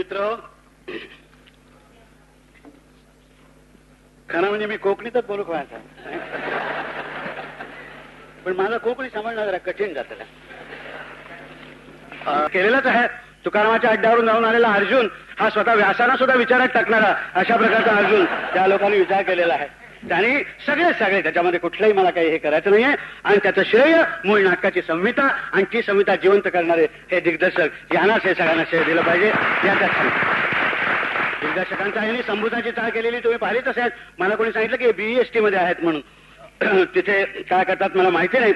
मित्र, खरं म्हणजे मी कोकणीतच बोलू व्हायचा, पण माझा कोकणी समजणं जरा कठीण जातं. केलेलाच आहे. तुकारामाच्या अड्ड्यावरून जाऊन आलेला अर्जुन हा स्वतः व्यासांना सुद्धा विचारात टाकणारा अशा प्रकारचा अर्जुन त्या लोकांनी विचार केलेला आहे. त्यांनी सगळे त्याच्यामध्ये कुठलंही मला काही हे करायचं नाहीये. आणि त्याचं श्रेय मूळ नाटकाची संहिता आणि ती संहिता जिवंत करणारे हे दिग्दर्शक यांनाच हे सगळ्यांना श्रेय दिलं पाहिजे. याच्यात दिग्दर्शकांचा यांनी संभूताची चाळ केलेली तुम्ही पाहिलीच असेल. मला कोणी सांगितलं की BEST मध्ये आहेत म्हणून. तिथे काय करतात मला माहिती नाही,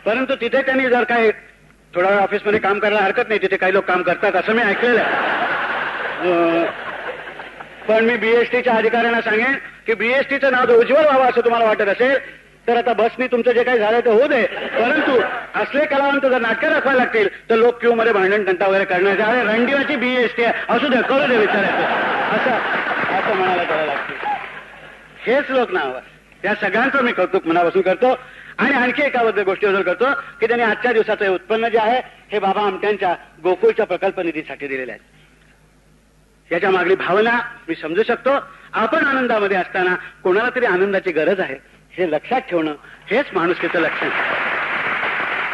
परंतु तिथे त्यांनी जर काय थोडा वेळ ऑफिसमध्ये काम करायला हरकत नाही. तिथे काही लोक काम करतात असं मी ऐकलेलं आहे. पण मी BESTच्या अधिकाऱ्यांना सांगेन की BESTचं नाव जर उज्ज्वल व्हावं असं तुम्हाला वाटत असेल तर आता बसनी तुमचं जे काही झालं ते होऊ दे, परंतु असले कलावंत जर नाटकं दाखवायला लागतील तर लोक क्यू मध्ये भांडण टंटा वगैरे करण्याचे अरे रणदिवाची BEST आहे असू दे, कळू दे विचारायचं असं म्हणायला करायला लागतील. हेच लोक नाव या सगळ्यांचं मी कौतुक मनापासून करतो. आणि आणखी एकाबद्दल गोष्टीबद्दल करतो की त्यांनी आजच्या दिवसाचं हे उत्पन्न जे आहे हे बाबा आमट्यांच्या गोकुळच्या प्रकल्प निधीसाठी दिलेले आहे. याच्या मागली भावना मी समजू शकतो. आपण आनंदामध्ये असताना कोणाला तरी आनंदाची गरज आहे हे लक्षात ठेवणं हेच माणुसकीचं लक्षण.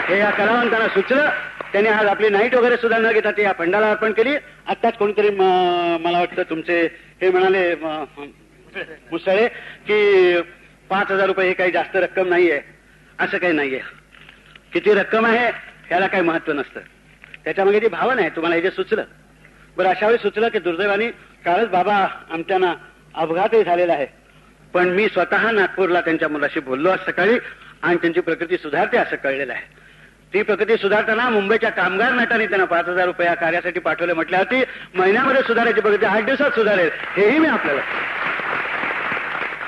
हे या कलावंतांना सुचलं. त्यांनी आज आपली नाईट वगैरे सुद्धा न घेता ती या फंडाला अर्पण केली. आत्ताच कोणीतरी मला वाटतं तुमचे हे म्हणाले मुसळे की 5,000 रुपये हे काही जास्त रक्कम नाहीये. असं काही नाहीये. किती रक्कम आहे ह्याला काही महत्व नसतं. त्याच्यामागे ती भावना आहे. तुम्हाला हे जे सुचलं बरं, अशा वेळी सुचलं की दुर्दैवाने कालच बाबा आमच्याना अपघातही झालेला आहे. पण मी स्वतः नागपूरला त्यांच्या मुलाशी बोललो आज सकाळी आणि त्यांची प्रकृती सुधारते असं कळलेलं आहे. ती प्रकृती सुधारताना मुंबईच्या कामगार नाटाने त्यांना 5,000 रुपये या कार्यासाठी पाठवले. म्हटल्यावरती महिन्यामध्ये सुधारायची प्रकृती 8 दिवसात सुधारेल हेही मी आपल्याला.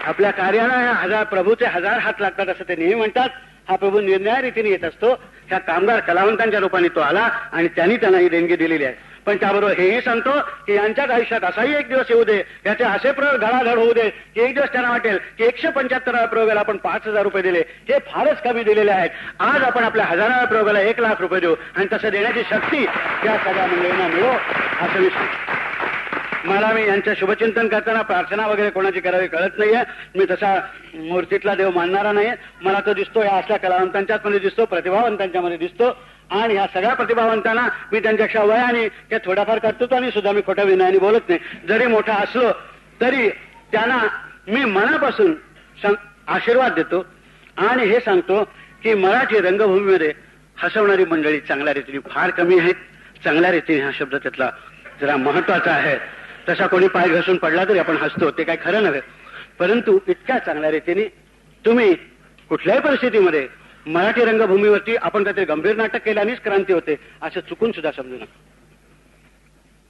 आपल्या कार्याला प्रभूचे 1000 हात लागतात असं ते नेहमी म्हणतात. हा प्रभू निर्णय रीतीने येत असतो. ह्या कामगार कलावंतांच्या रूपाने तो आला आणि त्यांनी त्यांना ही देणगी दिलेली आहे. पण त्याबरोबर हेही सांगतो की यांच्याच आयुष्यात असाही एक दिवस येऊ दे, याचे असे प्रयोग धडाधड होऊ दे की एक दिवस त्यांना वाटेल की 175व्या प्रयोगाला आपण 5,000 रुपये दिले हे फारच कमी दिलेले आहेत. आज आपण आपल्या 1000व्या प्रयोगाला 1,00,000 रुपये देऊ आणि तसं देण्याची शक्ती या सगळ्या मंडळींना मिळो असं मी सांगतो. मला मी यांचं शुभचिंतन करताना प्रार्थना वगैरे कोणाची करावी कळत नाहीये. मी तसा मूर्तीतला देव मानणारा नाहीये. मला तो दिसतो या असल्या कलावंतांच्याच मध्ये दिसतो, प्रतिभावंतांच्या मध्ये दिसतो. आणि ह्या सगळ्या प्रतिभावंतांना मी त्यांच्यापेक्षा वयाने किंवा थोड्याफार कर्तृत्वाने सुद्धा मी खोट्या विनयाने बोलत नाही. जरी मोठा असलो तरी त्यांना मी मनापासून आशीर्वाद देतो आणि हे सांगतो की मराठी रंगभूमीमध्ये हसवणारी मंडळी चांगल्या रीतीने फार कमी आहेत. चांगल्या रीतीने हा शब्द त्यातला जरा महत्वाचा आहे. तसा कोणी पाय घसरून पडला तरी आपण हसतो, ते काही खरं नव्हे. परंतु इतक्या चांगल्या रीतीने तुम्ही कुठल्याही परिस्थितीमध्ये मराठी रंगभूमीवरती आपण काहीतरी गंभीर नाटक केल्यानेच क्रांती होते असं चुकून सुद्धा समजू नका.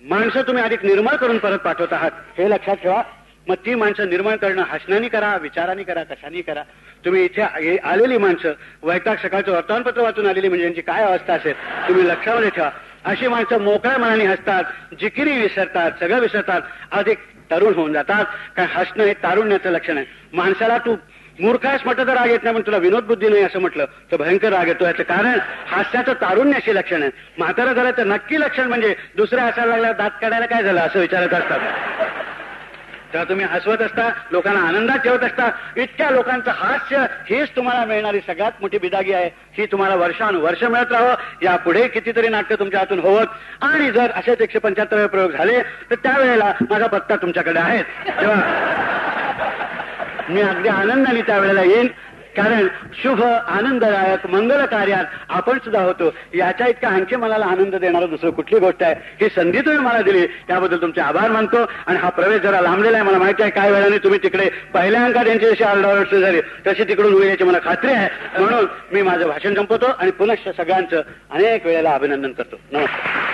माणसं तुम्ही अधिक निर्मळ करून परत पाठवत आहात हे लक्षात ठेवा. मग ती माणसं निर्मळ करणं हसण्याने करा, विचाराने करा, कशाने करा. तुम्ही इथे आलेली माणसं वैताग सकाळचं वर्तमानपत्र वाचून आलेली म्हणजे यांची काय अवस्था असेल तुम्ही लक्षामध्ये ठेवा. अशी माणसं मोकळ्या मनाने हसतात, जिकिरी विसरतात, सगळं विसरतात, अधिक तरुण होऊन जातात. कारण हसणं हे तारुण्याचं लक्षण आहे. माणसाला तू मूर्ख आहेस म्हटलं तर राग येत नाही, पण तुला विनोद बुद्धी नाही असं म्हटलं तर भयंकर राग येतो. याचं कारण हास्याचं तारुण्याशी लक्षण आहे. म्हातारं झालं तर नक्की लक्षण म्हणजे दुसऱ्या हसायला लागल्यावर दात काढायला काय झालं असं विचारत असतात. तेव्हा तुम्ही हसवत असता, लोकांना आनंदात ठेवत असता. इतक्या लोकांचं हास्य हेच तुम्हाला मिळणारी सगळ्यात मोठी बिदागी आहे. ही तुम्हाला वर्षानुवर्ष मिळत राहावं. यापुढे कितीतरी नाट्य तुमच्या हातून होत. आणि जर असेच 175 प्रयोग झाले तर त्यावेळेला माझा पत्ता तुमच्याकडे आहे. तेव्हा मी अगदी आनंदाने त्यावेळेला येईन. कारण शुभ आनंददायक मंगल कार्यात आपण सुद्धा होतो. याच्या इतका आणखी मला आनंद देणारं दुसरं कुठली गोष्ट आहे. ही संधी तुम्ही मला दिली त्याबद्दल तुमचे आभार मानतो. आणि हा प्रवेश जरा लांबलेला आहे मला माहिती आहे. काही वेळाने तुम्ही तिकडे पहिल्या अंकात यांची जशी आरडाओरड झाली तशी तिकडून होईल याची मला खात्री आहे. म्हणून मी माझं भाषण संपवतो आणि पुनश्च सगळ्यांचं अनेक वेळेला अभिनंदन करतो. नमस्कार.